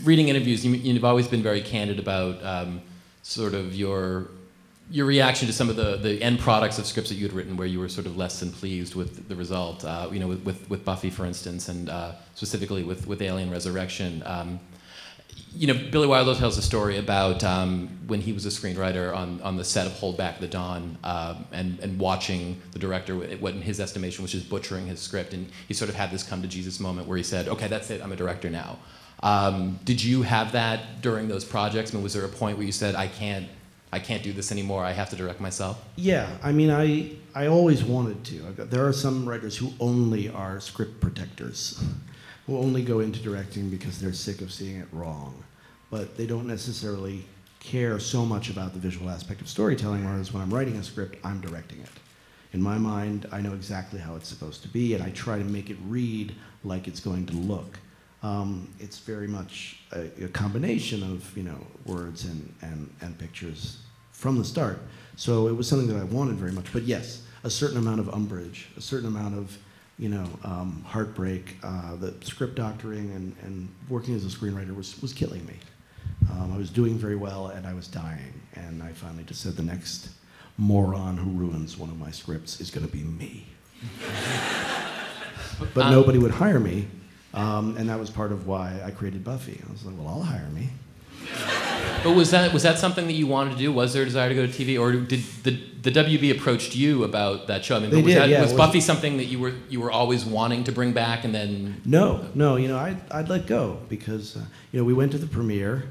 reading interviews, you've always been very candid about sort of your reaction to some of the end products of scripts that you had written, where you were sort of less than pleased with the result. You know, with Buffy, for instance, and specifically with Alien Resurrection. You know, Billy Wilder tells a story about when he was a screenwriter on the set of Hold Back the Dawn, and watching the director, what in his estimation was just butchering his script, and he sort of had this come to Jesus moment where he said, "Okay, that's it. I'm a director now." Did you have that during those projects? I mean, was there a point where you said, "I can't do this anymore. I have to direct myself"? Yeah, I mean, I always wanted to. There are some writers who only are script protectors, who only go into directing because they're sick of seeing it wrong. But they don't necessarily care so much about the visual aspect of storytelling, whereas when I'm writing a script, I'm directing it. In my mind, I know exactly how it's supposed to be, and I try to make it read like it's going to look. It's very much a combination of, you know, words and pictures from the start. So it was something that I wanted very much. But yes, a certain amount of umbrage, a certain amount of, you know, heartbreak. The script doctoring and working as a screenwriter was killing me. I was doing very well, and I was dying. And I finally just said, the next moron who ruins one of my scripts is going to be me. But nobody would hire me. And that was part of why I created Buffy. I was like, well, I'll hire me. But was that something that you wanted to do? Was there a desire to go to TV, or did the WB approached you about that show? I mean, was Buffy something that you were always wanting to bring back, and then? No. You know, I'd let go because you know, we went to the premiere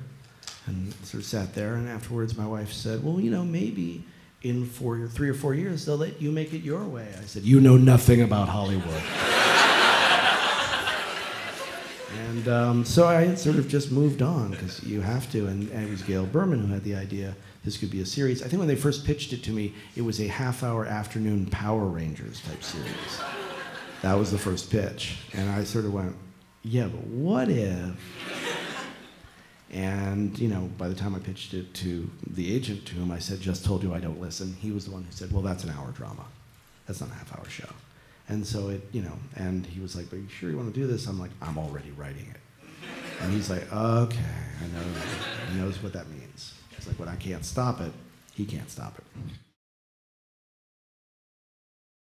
and sort of sat there, and afterwards my wife said, well, you know, maybe in 3 or 4 years they'll let you make it your way. I said, you know nothing about Hollywood. And so I had sort of just moved on, because you have to, and it was Gail Berman who had the idea this could be a series. I think when they first pitched it to me, it was a half-hour afternoon Power Rangers type series. That was the first pitch. And I sort of went, yeah, but what if? And, you know, by the time I pitched it to the agent to whom I said, just told you I don't listen, he was the one who said, well, that's an hour drama. That's not a half-hour show. And so it, you know, and he was like, are you sure you want to do this? I'm like, I'm already writing it. And he's like, okay, I know that. He knows what that means. It's like, when I can't stop it, he can't stop it.